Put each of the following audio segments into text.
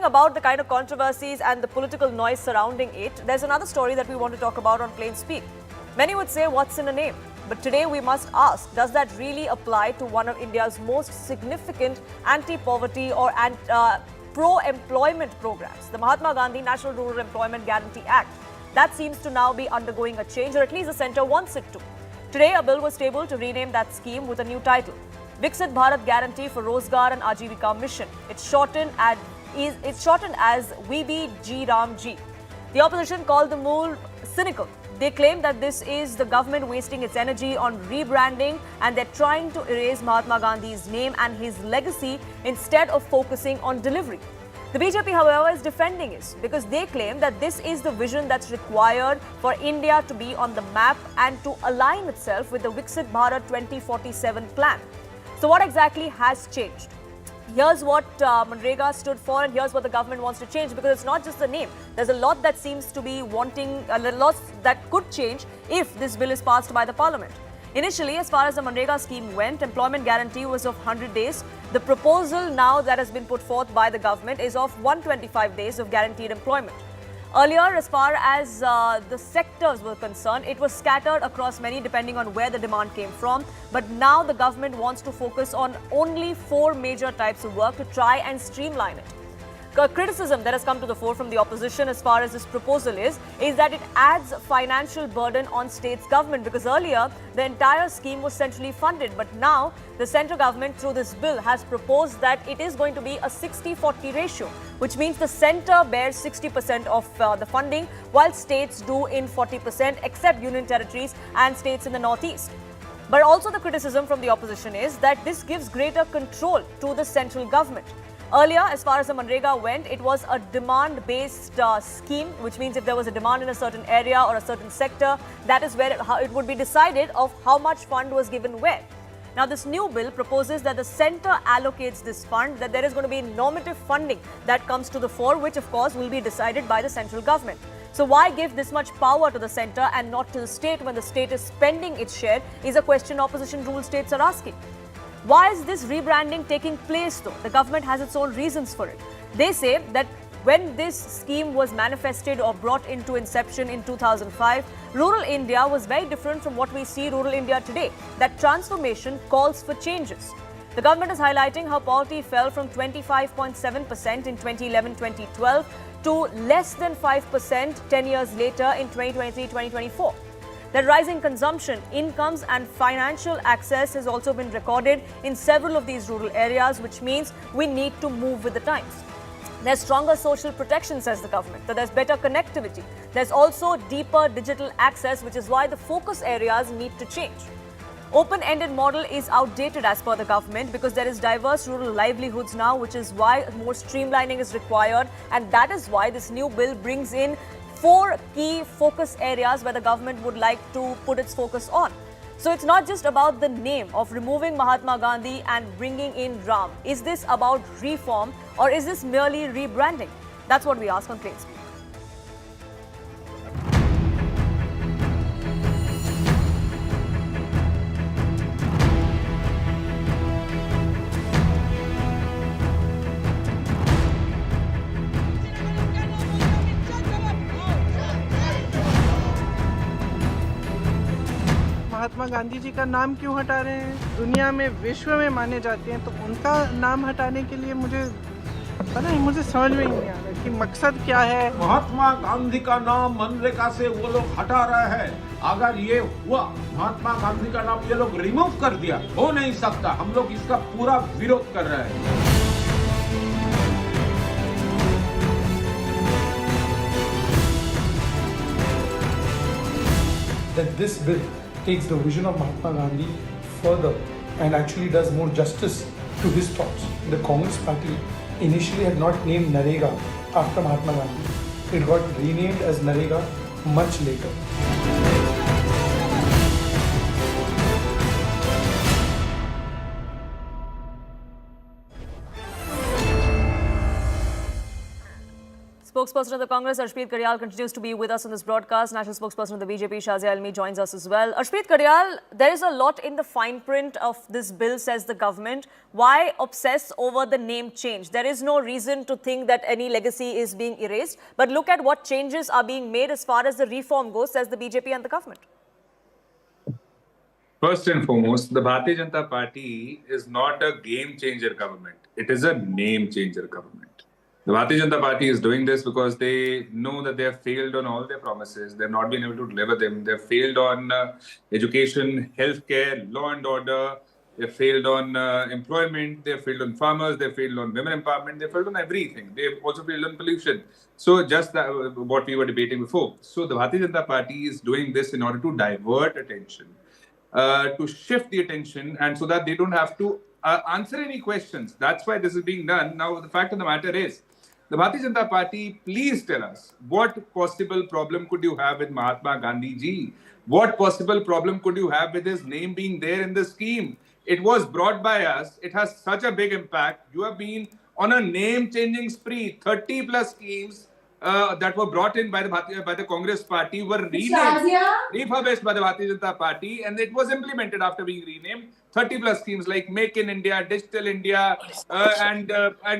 talking about the kind of controversies and the political noise surrounding it, there's another story that we want to talk about on Plain Speak. Many would say, what's in a name? But today we must ask, does that really apply to one of India's most significant anti-poverty or pro-employment programs, the Mahatma Gandhi National Rural Employment Guarantee Act? That seems to now be undergoing a change, or at least the centre wants it to. Today, a bill was tabled to rename that scheme with a new title, Viksit Bharat Guarantee for Rozgar and Ajivika Mission. It's shortened as VBG-RAM-G. The opposition called the move cynical. They claim that this is the government wasting its energy on rebranding and they're trying to erase Mahatma Gandhi's name and his legacy instead of focusing on delivery. The BJP, however, is defending it because they claim that this is the vision that's required for India to be on the map and to align itself with the Viksit Bharat 2047 plan. So what exactly has changed? Here's what Manrega stood for and here's what the government wants to change, because it's not just the name. There's a lot that seems to be wanting, a lot that could change if this bill is passed by the parliament. Initially, as far as the Manrega scheme went, employment guarantee was of 100 days. The proposal now that has been put forth by the government is of 125 days of guaranteed employment. Earlier, as far as the sectors were concerned, it was scattered across many depending on where the demand came from. But now the government wants to focus on only 4 major types of work to try and streamline it. Criticism that has come to the fore from the opposition as far as this proposal is that it adds financial burden on states' government, because earlier the entire scheme was centrally funded, but now the central government through this bill has proposed that it is going to be a 60-40 ratio, which means the centre bears 60% of the funding while states do in 40%, except union territories and states in the northeast. But also the criticism from the opposition is that this gives greater control to the central government. Earlier, as far as the Manrega went, it was a demand-based scheme, which means if there was a demand in a certain area or a certain sector, that is where it would be decided of how much fund was given where. Now, this new bill proposes that the centre allocates this fund, that there is going to be normative funding that comes to the fore, which of course will be decided by the central government. So why give this much power to the centre and not to the state when the state is spending its share is a question opposition ruled states are asking. Why is this rebranding taking place though? The government has its own reasons for it. They say that when this scheme was manifested or brought into inception in 2005, rural India was very different from what we see rural India today. That transformation calls for changes. The government is highlighting how poverty fell from 25.7% in 2011-2012 to less than 5% 10 years later in 2023-2024. That rising consumption, incomes and financial access has also been recorded in several of these rural areas, which means we need to move with the times. There's stronger social protection, says the government, that there's better connectivity. There's also deeper digital access, which is why the focus areas need to change. Open-ended model is outdated as per the government because there is diverse rural livelihoods now, which is why more streamlining is required, and that is why this new bill brings in 4 key focus areas where the government would like to put its focus on. So it's not just about the name of removing Mahatma Gandhi and bringing in Ram. Is this about reform or is this merely rebranding? That's what we ask on Plain Speak. Mahatma Gandhi ji का नाम क्यों हटा रहे हैं? दुनिया में विश्व में माने जाते हैं, तो उनका नाम हटाने के लिए मुझे पता नहीं, मुझे समझ में ही नहीं आ रहा कि मकसद क्या है। महात्मा गांधी का नाम मनरेगा से वो लोग हटा रहे हैं। अगर ये हुआ, महात्मा गांधी का नाम ये लोग रिमूव कर दिया, हो नहीं सकता। हम लोग इसका पूरा विरोध कर रहे हैं। That this bill takes the vision of Mahatma Gandhi further and actually does more justice to his thoughts. The Congress party initially had not named Narega after Mahatma Gandhi. It got renamed as Narega much later. Spokesperson of the Congress, Arshpreet Karyal, continues to be with us on this broadcast. National spokesperson of the BJP, Shazia Almi, joins us as well. Arshpreet Karyal, there is a lot in the fine print of this bill, says the government. Why obsess over the name change? There is no reason to think that any legacy is being erased. But look at what changes are being made as far as the reform goes, says the BJP and the government. First and foremost, the Bharatiya Janata Party is not a game changer government. It is a name changer government. The Bharatiya Janata Party is doing this because they know that they have failed on all their promises. They have not been able to deliver them. They have failed on education, healthcare, law and order. They have failed on employment. They have failed on farmers. They have failed on women empowerment. They have failed on everything. They have also failed on pollution. So just what we were debating before. So the Bharatiya Janata Party is doing this in order to divert attention, to shift the attention, and so that they don't have to answer any questions. That's why this is being done. Now, the fact of the matter is, the Bharatiya Janata Party, please tell us, what possible problem could you have with Mahatma Gandhi ji? What possible problem could you have with his name being there in the scheme? It was brought by us. It has such a big impact. You have been on a name-changing spree. 30 plus schemes that were brought in by the Congress Party were renamed, refurbished by the Bharatiya Janata Party, and it was implemented after being renamed. 30 plus schemes like Make in India, Digital India, and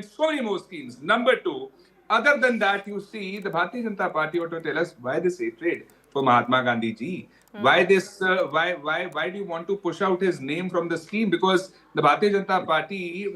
so many more schemes. Number two, other than that, you see the Bharatiya Janata Party ought to tell us why this hatred for Mahatma Gandhi ji. Why this? Why do you want to push out his name from the scheme? Because the Bharatiya Janata Party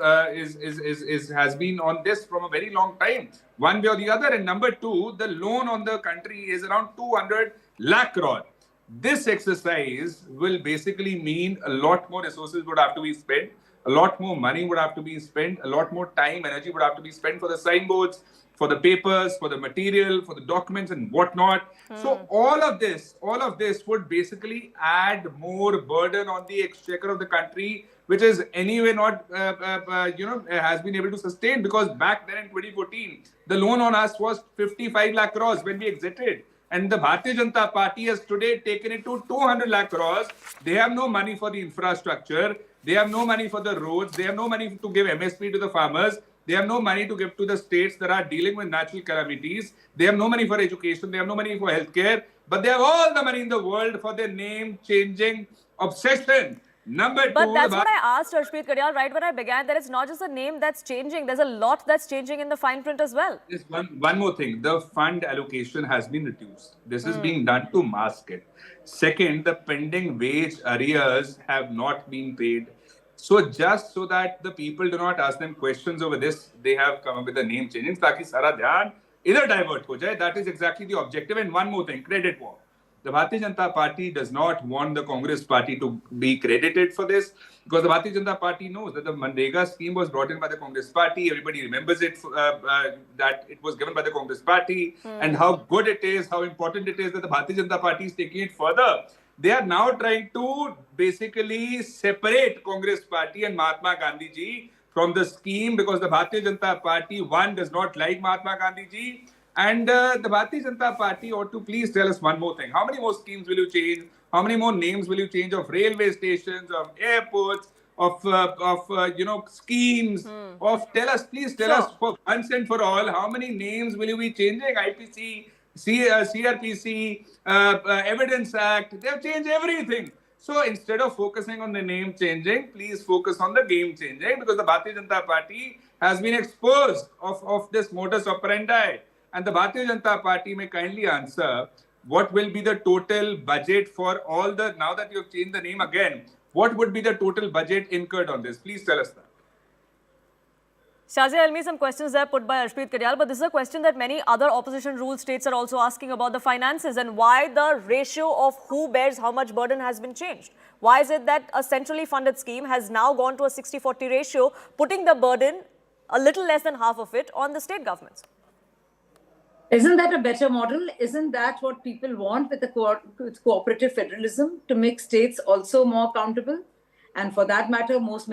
has been on this from a very long time, one way or the other. And number two, the loan on the country is around 200 lakh crore. This exercise will basically mean a lot more resources would have to be spent, a lot more money would have to be spent, a lot more time, energy would have to be spent for the signboards, for the papers, for the material, for the documents and whatnot. So all of this would basically add more burden on the exchequer of the country, which is anyway not, has been able to sustain, because back then in 2014, the loan on us was 55 lakh crores when we exited. And the Bharatiya Janata Party has today taken it to 200 lakh crores. They have no money for the infrastructure. They have no money for the roads. They have no money to give MSP to the farmers. They have no money to give to the states that are dealing with natural calamities. They have no money for education. They have no money for healthcare. But they have all the money in the world for their name-changing obsession. Number two, but that's what I asked Arshpreet Karyal right when I began, that it's not just the name that's changing. There's a lot that's changing in the fine print as well. There's one more thing. The fund allocation has been reduced. This is being done to mask it. Second, the pending wage arrears have not been paid. So just so that the people do not ask them questions over this, they have come up with the name changing, ताकि सारा ध्यान इधर divert हो जाए. That is exactly the objective. And one more thing, credit war. The Bharatiya Janata Party does not want the Congress Party to be credited for this, because the Bharatiya Janata Party knows that the Manrega scheme was brought in by the Congress Party. Everybody remembers it, that it was given by the Congress Party, and how good it is, how important it is that the Bharatiya Janata Party is taking it further. They are now trying to basically separate Congress Party and Mahatma Gandhi ji from the scheme, because the Bharatiya Janata Party, one, does not like Mahatma Gandhi ji. And the Bharatiya Janata Party ought to please tell us one more thing. How many more schemes will you change? How many more names will you change of railway stations, of airports, of schemes? Please tell us for once and for all, how many names will you be changing? IPC, CRPC, Evidence Act, they have changed everything. So instead of focusing on the name changing, please focus on the game changing, because the Bharatiya Janata Party has been exposed of this modus operandi. And the Bharatiya Janata Party may kindly answer, what will be the total budget for all the, now that you have changed the name again, what would be the total budget incurred on this? Please tell us that. Shazia Almi, some questions there put by Arshpreet Karyal, but this is a question that many other opposition rule states are also asking about the finances and why the ratio of who bears how much burden has been changed. Why is it that a centrally funded scheme has now gone to a 60-40 ratio, putting the burden, a little less than half of it, on the state governments? Isn't that a better model? Isn't that what people want with with cooperative federalism, to make states also more accountable? And for that matter, most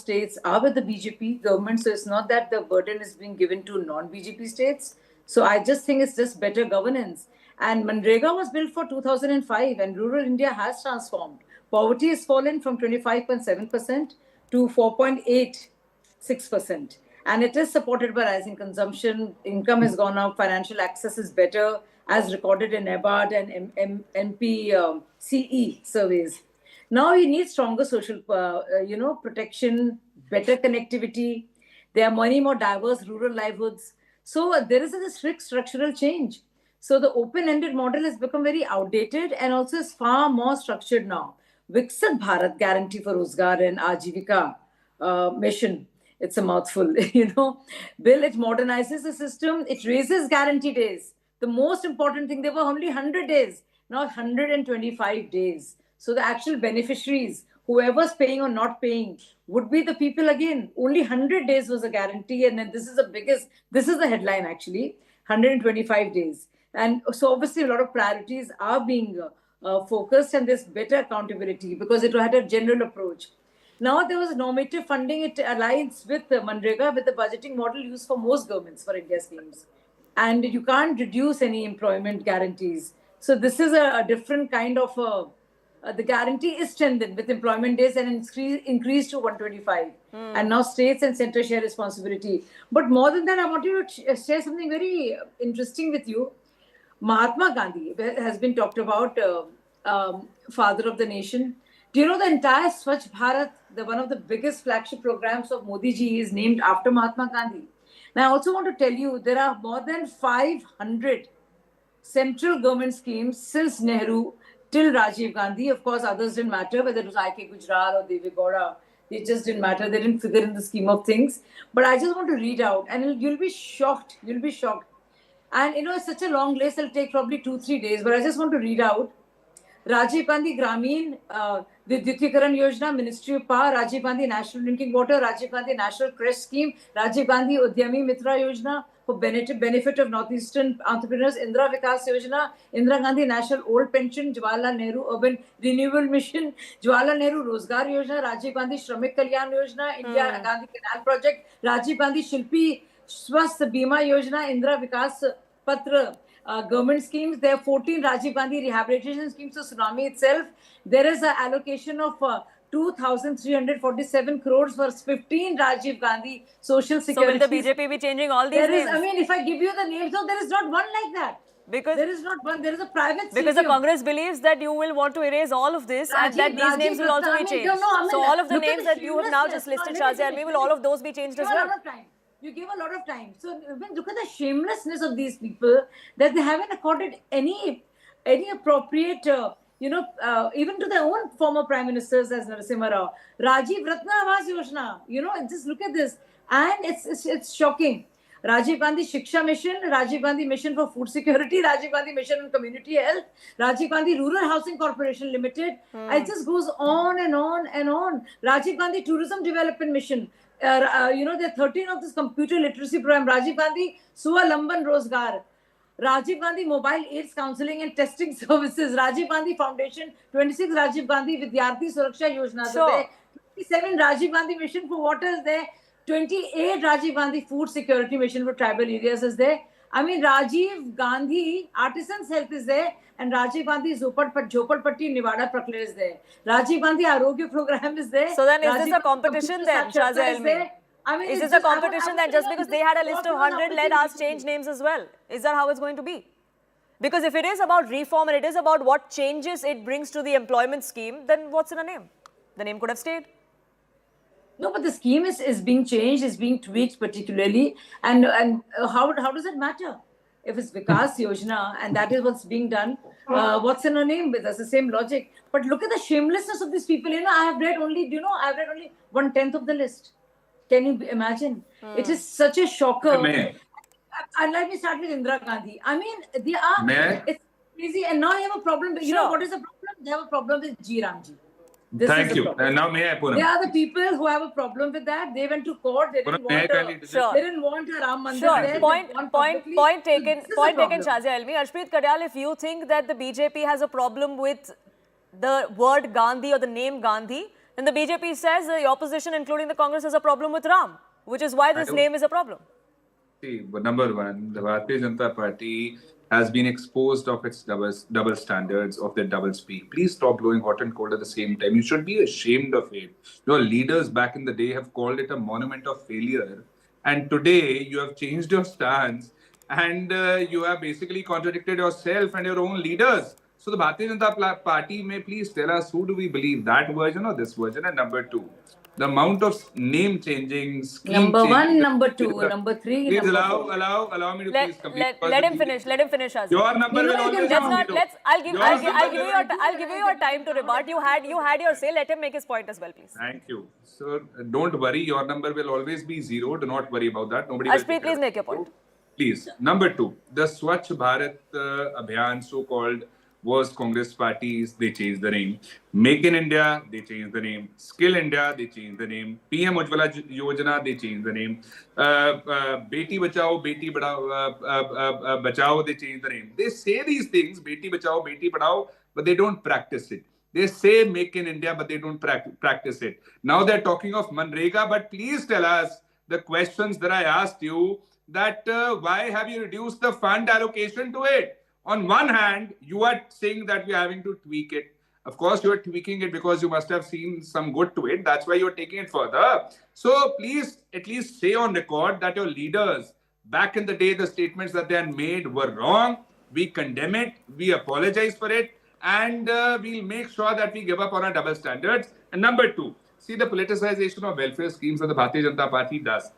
states are with the BJP government. So it's not that the burden is being given to non-BJP states. So I just think it's just better governance. And Manrega was built for 2005, and rural India has transformed. Poverty has fallen from 25.7% to 4.86%. And it is supported by rising consumption. Income has gone up. Financial access is better, as recorded in NABARD and MPCE surveys. Now you need stronger social, protection, better connectivity. There are many more diverse rural livelihoods. So there is a strict structural change. So the open-ended model has become very outdated and also is far more structured now. Viksit Bharat Guarantee for Rozgar and Ajivika mission. It's a mouthful, Bill, it modernizes the system. It raises guarantee days. The most important thing, there were only 100 days, now 125 days. So the actual beneficiaries, whoever's paying or not paying, would be the people again. Only 100 days was a guarantee. And then this is the headline actually, 125 days. And so obviously a lot of priorities are being focused, and there's better accountability because it had a general approach. Now there was normative funding. It aligns with Manrega, with the budgeting model used for most governments for India schemes. And you can't reduce any employment guarantees. So this is a different kind of, the guarantee is strengthened with employment days and increased to 125. And now states and centre share responsibility. But more than that, I want you to share something very interesting with you. Mahatma Gandhi has been talked about, father of the nation. Do you know the entire Swachh Bharat, one of the biggest flagship programs of Modi ji, is named after Mahatma Gandhi? Now, I also want to tell you, there are more than 500 central government schemes since Nehru till Rajiv Gandhi. Of course, others didn't matter, whether it was I.K. Gujral or Deve Gowda. They just didn't matter. They didn't figure in the scheme of things. But I just want to read out, and you'll be shocked. You'll be shocked. And, it's such a long list. It'll take probably 2-3 days. But I just want to read out. Rajiv Gandhi Gramin Vidyutikaran Yojana, Ministry of Power, Rajiv Gandhi National Drinking Water, Rajiv Gandhi National Crest Scheme, Rajiv Gandhi Udyami Mitra Yojana for benefit of Northeastern entrepreneurs, Indira Vikas Yojana, Indira Gandhi National Old Pension, Jawaharlal Nehru Urban Renewal Mission, Jawaharlal Nehru Rozgar Yojana, Rajiv Gandhi Shramik Kalyan Yojana, India Gandhi Canal Project, Rajiv Gandhi Shilpi Swasth Bima Yojana, Indira Vikas Patra. Government schemes. There are 14 Rajiv Gandhi rehabilitation schemes. So tsunami itself, there is an allocation of 2,347 crores for 15 Rajiv Gandhi social security. So will the BJP be changing all these names? If I give you the names, no, there is not one like that. Because there is not one. There is a private. Because the Congress believes that you will want to erase all of this, and that these names will also be changed. So all of the names that you have now just listed, Shazia Almi, will all of those be changed as well? You give a lot of time. So look at the shamelessness of these people, that they haven't accorded any appropriate, even to their own former prime ministers as Narasimha Rao. Rajiv Ratna Awas Yojana, just look at this. And it's shocking. Rajiv Gandhi Shiksha Mission, Rajiv Gandhi Mission for Food Security, Rajiv Gandhi Mission on Community Health, Rajiv Gandhi Rural Housing Corporation Limited. It just goes on and on and on. Rajiv Gandhi Tourism Development Mission. There are 13 of this computer literacy program. Rajiv Gandhi Swalamban Rozgar. Rajiv Gandhi Mobile AIDS Counseling and Testing Services. Rajiv Gandhi Foundation. 26 Rajiv Gandhi Vidyarthi Suraksha Yojana. Sure. 27 Rajiv Gandhi Mission for Water is there. 28 Rajiv Gandhi Food Security Mission for tribal areas is there. Rajiv Gandhi Artisans Health is there. And Rajiv Gandhi Jhopalpatti Nevada Prakla is there. Rajiv Gandhi Arogya Program is there. So then is this a competition then, Shazia Almi? Is this a competition then, just because they had a list of 100, let us change names as well? Is that how it's going to be? Because if it is about reform and it is about what changes it brings to the employment scheme, then what's in a name? The name could have stayed. No, but the scheme is being changed, is being tweaked particularly. And how does it matter? If it's Vikas Yojana and that is what's being done, what's in a name? That's the same logic. But look at the shamelessness of these people. I have read only 1/10 of the list. Can you imagine? It is such a shocker. And let me start with Indira Gandhi. They are, it's crazy. And now you have a problem. You know what is the problem? They have a problem with G. Ramji. Thank you. Now may I, Poonam? They are the people who have a problem with that. They went to court. They didn't want a Ram Mandir there. Point taken, Shazia Almi. Arshpreet Kadyal, if you think that the BJP has a problem with the word Gandhi or the name Gandhi, then the BJP says the opposition, including the Congress, has a problem with Ram, which is why this name is a problem. See, number one, the Bharatiya Janata Party has been exposed of its double standards, of their double speak. Please stop blowing hot and cold at the same time. You should be ashamed of it. Your leaders back in the day have called it a monument of failure. And today you have changed your stance, and you have basically contradicted yourself and your own leaders. So the Bharatiya Janata Party may please tell us, who do we believe, that version or this version? And number two, the amount of name changing, scheme Number one, changing- number two, number three, Please number allow me to please complete. Let him finish. Let him finish, Shazia. Your number will always Let's be not. zero. Let's. I'll give you Your number I'll give you your time to rebut. You had your say. Let him make his point as well, please. Thank you. So don't worry, your number will always be zero. Do not worry about that. Nobody will Ashpreet, take care please of make your you. point. Please. Number two, the Swachh Bharat Abhiyan, so-called, was Congress parties. They changed the name. Make in India, they changed the name. Skill India, they changed the name. PM Ujjwala Yojana, they changed the name. Beti Bachao, Beti Bachao, they changed the name. They say these things, Beti Bachao, Beti Padhao, but they don't practice it. They say Make in India, but they don't practice it. Now they're talking of Manrega, but please tell us the questions that I asked you, that why have you reduced the fund allocation to it? On one hand, you are saying that we are having to tweak it. Of course, you are tweaking it because you must have seen some good to it. That's why you are taking it further. So please at least say on record that your leaders, back in the day, the statements that they had made were wrong. We condemn it. We apologize for it. And we'll make sure that we give up on our double standards. And number two, see the politicization of welfare schemes that the Bharatiya Janata Party does.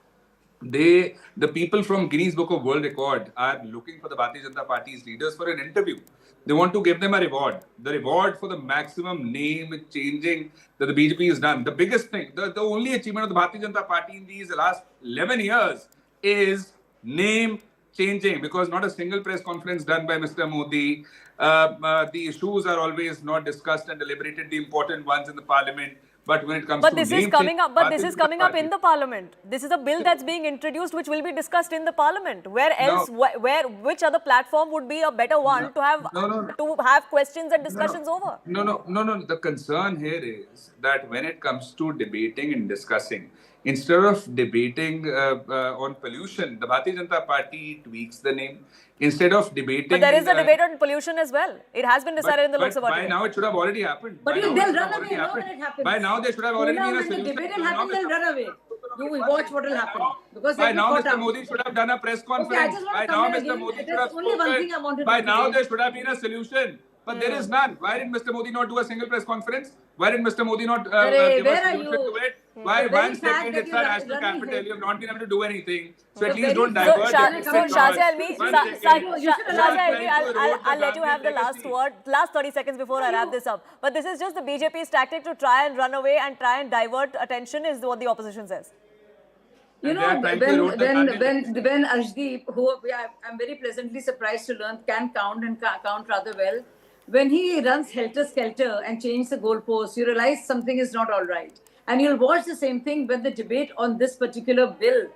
The people from Guinness Book of World Record are looking for the Bharatiya Janata Party's leaders for an interview. They want to give them a reward. The reward for the maximum name changing that the BJP has done. The biggest thing, the only achievement of the Bharatiya Janata Party in these last 11 years is name changing, because not a single press conference done by Mr. Modi. The issues are always not discussed and deliberated, the important ones in the parliament. But when it comes But to this name is coming change, up. But this Bharatiya is Janata coming up Party- in the parliament. This is a bill that's being introduced, which will be discussed in the parliament. Where else? Which other platform would be a better one to have to have questions and discussions over? No. The concern here is that when it comes to debating and discussing, instead of debating on pollution, the Bharatiya Janata Party tweaks the name. Instead of debating... But there is a debate on pollution as well. It has been decided in the Lok Sabha by debate. now it should have already happened. But By now they'll it should run have away already now happened. when it happens. By now there should have already been a When solution. the debate will By now happen, they'll Mr. run away. You will watch what will happen. Because By they'll be now, caught Mr. up. Modi should have done a press conference. I just want By to now, come in Mr. again. Modi should There's have only one thing I spoken. wanted to By now, say. there should have been a solution. But there is none. Why did Mr. Modi not do a single press conference? Why did Mr. Modi not give a where are solution you? to it? Why The very one fact second that it's you're our national running capital, it. you have not been able to do anything. So at The least don't very- So, divert Shah- it. Shazia Almi, You Shazia Almi, I'll let you have the Take a last seat. word, last 30 seconds before I wrap this up. But this is just the BJP's tactic to try and run away and try and divert attention, is what the opposition says. You And they know, are trying to erode the parliament. when Arshdeep, who I'm very pleasantly surprised to learn can count and count rather well, when he runs helter-skelter and changes the goalposts, you realize something is not all right. And you'll watch the same thing when the debate on this particular bill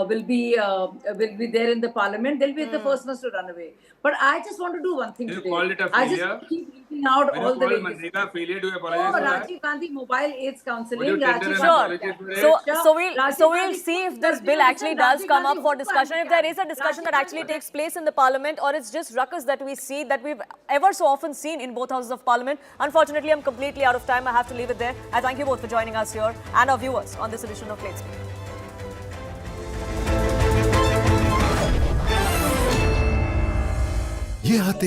will be there in the parliament. They'll be the first ones to run away. But I just want to do one thing You today. called it a I failure? just keep reading out When all you the call ways. Manrega failure, do you Oh, apologize for that? Rajiv Gandhi Mobile AIDS Counselling. Would you tender Rajiv an Sure. apology for it? So we'll Gandhi- see if this bill actually does come up for discussion. If there is a discussion that actually takes place in the parliament, or it's just ruckus that we see, that we've ever so often seen in both houses of parliament. Unfortunately, I'm completely out of time. I have to leave it there. I thank you both for joining us here and our viewers on this edition of Plate Speak. ये आते